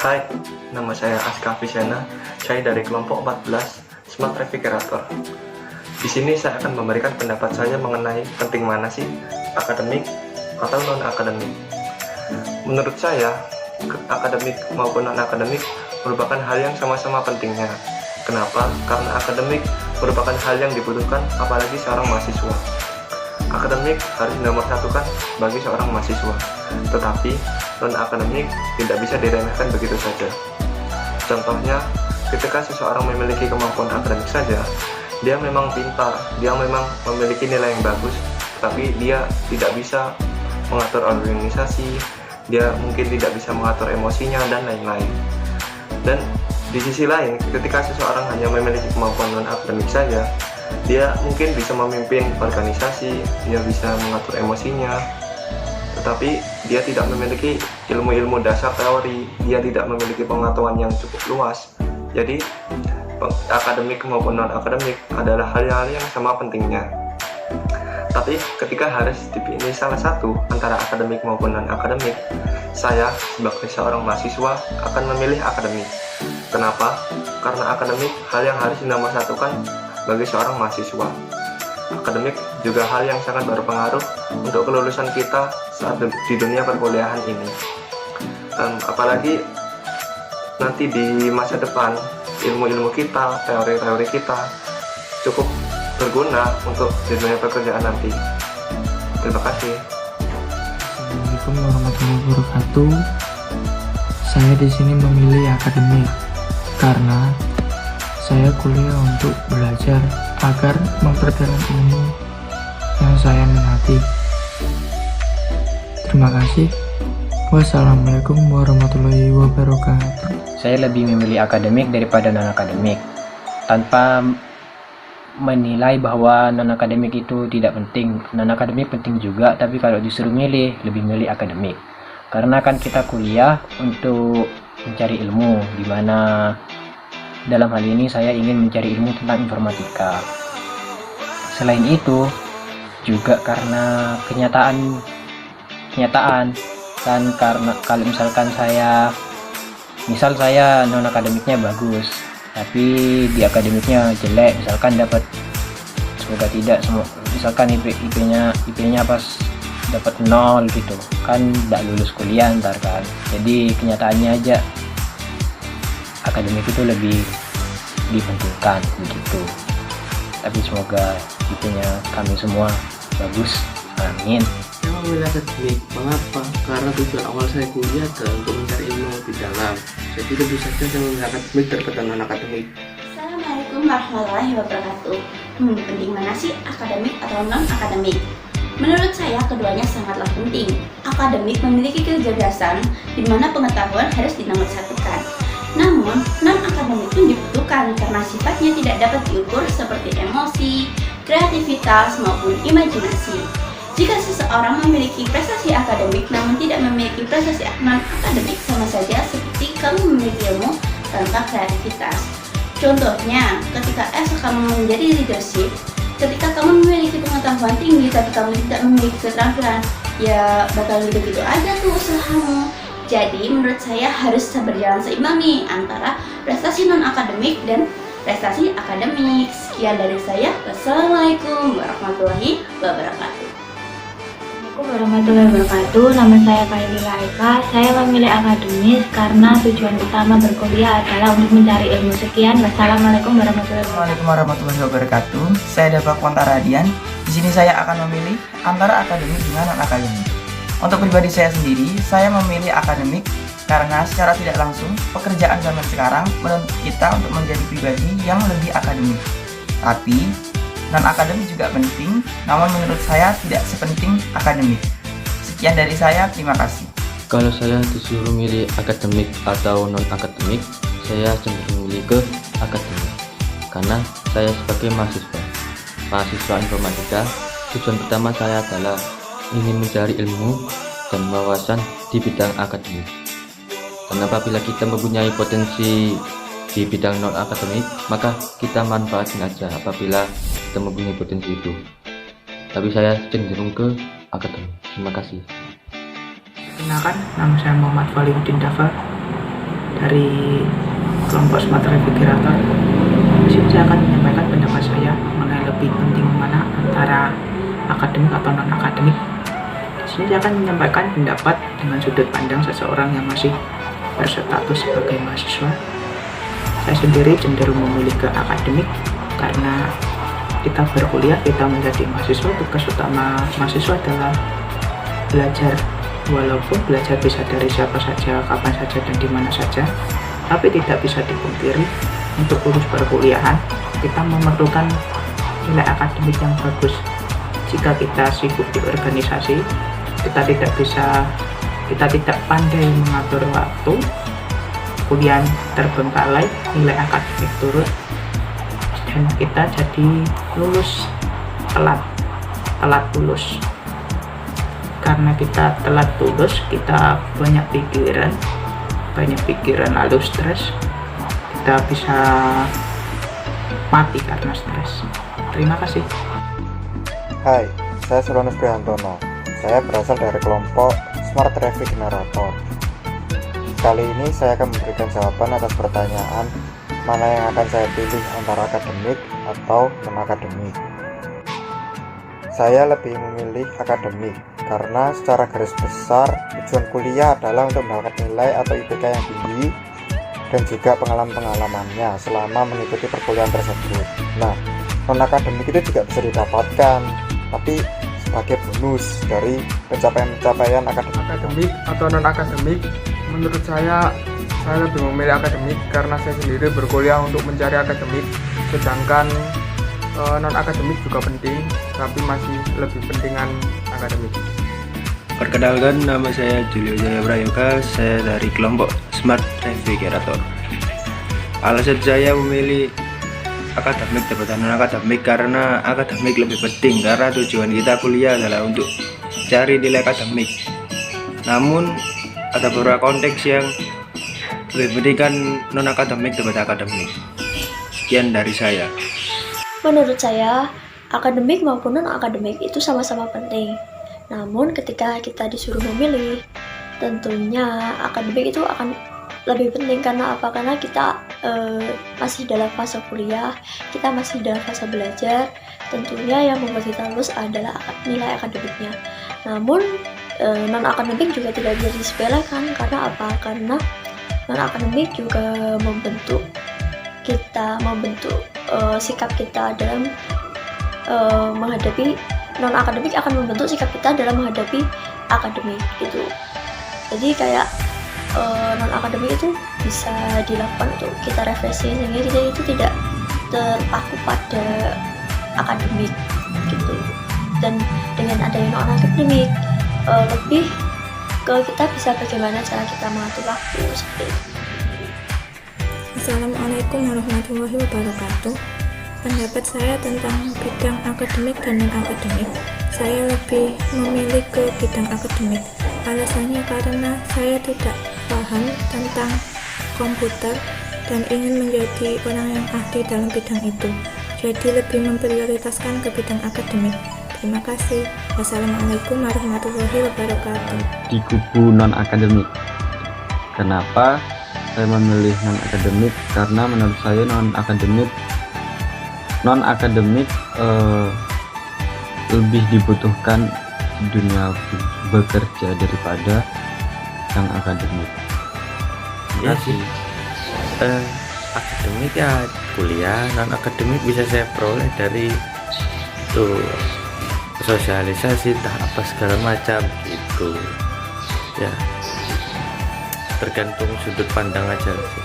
Hai, nama saya Aska Visena. Saya dari kelompok 14 Smart Refrigerator. Di sini saya akan memberikan pendapat saya mengenai penting mana sih akademik atau non-akademik. Menurut saya, akademik maupun non-akademik merupakan hal yang sama-sama pentingnya. Kenapa? Karena akademik merupakan hal yang dibutuhkan apalagi seorang mahasiswa. Akademik harus nomor satukan bagi seorang mahasiswa, tetapi non-akademik tidak bisa diremehkan begitu saja. Contohnya, ketika seseorang memiliki kemampuan akademik saja, dia memang pintar, dia memang memiliki nilai yang bagus, tapi dia tidak bisa mengatur organisasi, dia mungkin tidak bisa mengatur emosinya, dan lain-lain. Dan di sisi lain, ketika seseorang hanya memiliki kemampuan non-akademik saja, dia mungkin bisa memimpin organisasi, dia bisa mengatur emosinya, tetapi dia tidak memiliki ilmu-ilmu dasar teori, dia tidak memiliki pengetahuan yang cukup luas. Jadi, akademik maupun non-akademik adalah hal-hal yang sama pentingnya. Tapi ketika harus dipilih salah satu antara akademik maupun non-akademik, saya sebagai seorang mahasiswa akan memilih akademik. Kenapa? Karena akademik hal yang harus dinomorsatukan bagi seorang mahasiswa. Akademik juga hal yang sangat berpengaruh untuk kelulusan kita saat di dunia perkuliahan ini. Apalagi nanti di masa depan, ilmu-ilmu kita, teori-teori kita cukup berguna untuk di dunia pekerjaan nanti. Terima kasih. Assalamualaikum warahmatullahi wabarakatuh. Saya di sini memilih akademik karena saya kuliah untuk belajar agar memperdalam ilmu yang saya minati. Terima kasih. Wassalamualaikum warahmatullahi wabarakatuh. Saya lebih memilih akademik daripada non-akademik, tanpa menilai bahwa non-akademik itu tidak penting. Non-akademik penting juga, tapi kalau disuruh milih, lebih milih akademik. Karena kan kita kuliah untuk mencari ilmu, di mana dalam hal ini saya ingin mencari ilmu tentang informatika. Selain itu, juga karena kenyataan kan, karena kalau misalkan saya non akademiknya bagus tapi di akademiknya jelek, misalkan dapat, semoga tidak, misalkan IP-nya pas dapat 0 gitu kan, tidak lulus kuliah ntar kan. Jadi kenyataannya aja akademik itu lebih dipentingkan begitu. Tapi semoga IP-nya kami semua bagus, amin. Saya memilih akademik. Mengapa? Karena tujuan awal saya kuliah adalah untuk mencari ilmu lebih dalam. Jadi tentu saja saya memilih akademik daripada non-akademik. Assalamualaikum warahmatullahi wabarakatuh. Penting mana sih akademik atau non-akademik? Menurut saya keduanya sangatlah penting. Akademik memiliki kecerdasan di mana pengetahuan harus dinomorsatukan. Namun, non-akademik pun dibutuhkan karena sifatnya tidak dapat diukur seperti emosi, kreativitas, maupun imajinasi. Jika seseorang memiliki prestasi akademik namun tidak memiliki prestasi non-akademik, sama saja seperti kamu memiliki ilmu tanpa kreativitas. Contohnya, ketika kamu menjadi leadership, ketika kamu memiliki pengetahuan tinggi tapi kamu tidak memiliki keterampilan, ya bakal gitu-gitu aja tuh usahamu. Jadi menurut saya harus berjalan seimbang nih antara prestasi non-akademik dan prestasi akademik. Sekian dari saya. Wassalamualaikum warahmatullahi wabarakatuh. Assalamualaikum warahmatullahi wabarakatuh. Nama saya Kailila Eka. Saya memilih akademis karena tujuan utama berkuliah adalah untuk mencari ilmu. Sekian. Wassalamualaikum warahmatullahi wabarakatuh. Saya Dapakwan Radian. Di sini saya akan memilih antara akademik dengan non-akademik. Untuk pribadi saya sendiri, saya memilih akademik karena secara tidak langsung pekerjaan zaman sekarang menuntut kita untuk menjadi pribadi yang lebih akademik. Tapi non-akademik juga penting, namun menurut saya tidak sepenting akademik. Sekian dari saya, terima kasih. Kalau saya disuruh milih akademik atau non-akademik, saya cenderung milih ke akademik. Karena saya sebagai mahasiswa informatika, tujuan pertama saya adalah ingin mencari ilmu dan wawasan di bidang akademik. Dan apabila kita mempunyai potensi di bidang non-akademik, maka kita manfaatin aja apabila kita mempunyai potensi itu. Tapi saya cenderung ke akademik. Terima kasih. Kenalkan, nama saya Muhammad Falihuddin Dafa. dari kelompok Smart Refrigerator. Di sini saya akan menyampaikan pendapat saya mengenai lebih penting mana antara akademik atau non akademik. Di sini saya akan menyampaikan pendapat dengan sudut pandang seseorang yang masih berstatus sebagai mahasiswa. Saya sendiri cenderung memilih ke akademik karena kita berkuliah, kita menjadi mahasiswa, tugas utama mahasiswa adalah belajar. Walaupun belajar bisa dari siapa saja, kapan saja, dan di mana saja, tapi tidak bisa dipungkiri untuk lulus perkuliahan kita memerlukan nilai akademik yang bagus. Jika kita sibuk di organisasi, kita tidak pandai mengatur waktu, kemudian terbengkalai, nilai akademik turun, dan kita jadi lulus telat lulus. Karena kita telat lulus, kita banyak pikiran lalu stres, kita bisa mati karena stres. Terima kasih. Hai, saya Sulanus Prihantono. Saya berasal dari kelompok Smart Refrigerator. Kali ini saya akan memberikan jawaban atas pertanyaan mana yang akan saya pilih antara akademik atau non-akademik. Saya lebih memilih akademik karena secara garis besar tujuan kuliah adalah untuk mendapatkan nilai atau IPK yang tinggi dan juga pengalaman-pengalamannya selama mengikuti perkuliahan tersebut. Nah, non-akademik itu juga bisa didapatkan, tapi sebagai bonus dari pencapaian-pencapaian Akademik atau non-akademik, menurut saya lebih memilih akademik karena saya sendiri berkuliah untuk mencari akademik, sedangkan non-akademik juga penting, tapi masih lebih pentingan akademik. Perkenalkan, nama saya Julio Jaya Prayoga, saya dari kelompok Smart Refrigerator. Alasan saya memilih akademik daripada non-akademik karena akademik lebih penting, karena tujuan kita kuliah adalah untuk cari nilai akademik. Namun ada beberapa konteks yang lebih penting kan non-akademik daripada akademik. Sekian dari saya. Menurut saya, akademik maupun non-akademik itu sama-sama penting. Namun ketika kita disuruh memilih, tentunya akademik itu akan lebih penting. Karena apa? Karena kita masih dalam fase kuliah, kita masih dalam fase belajar. Tentunya yang membuat kita lulus adalah nilai akademiknya. Namun non-akademik juga tidak bisa disepelekan. Karena apa? Karena non-akademik juga membentuk sikap kita dalam menghadapi non-akademik akan membentuk sikap kita dalam menghadapi akademik gitu. Jadi kayak non-akademik itu bisa dilakukan untuk kita refreshing sehingga kita itu tidak terpaku pada akademik gitu. Dan dengan adanya non-akademik lebih ke kita bisa bagaimana cara kita mengatur waktu seperti itu. Assalamualaikum warahmatullahi wabarakatuh. Pendapat saya tentang bidang akademik dan non-akademik, saya lebih memilih ke bidang akademik. Alasannya karena saya tidak paham tentang komputer dan ingin menjadi orang yang ahli dalam bidang itu. Jadi lebih memprioritaskan ke bidang akademik. Terima kasih. Wassalamualaikum warahmatullahi wabarakatuh. Di kubu non-akademik. Kenapa saya memilih non-akademik? Karena menurut saya non-akademik lebih dibutuhkan di dunia bekerja daripada yang akademik. Ya sih, akademik ya kuliah, non-akademik bisa saya peroleh dari sosialisasi, entah apa segala macam gitu ya, tergantung sudut pandang aja sih.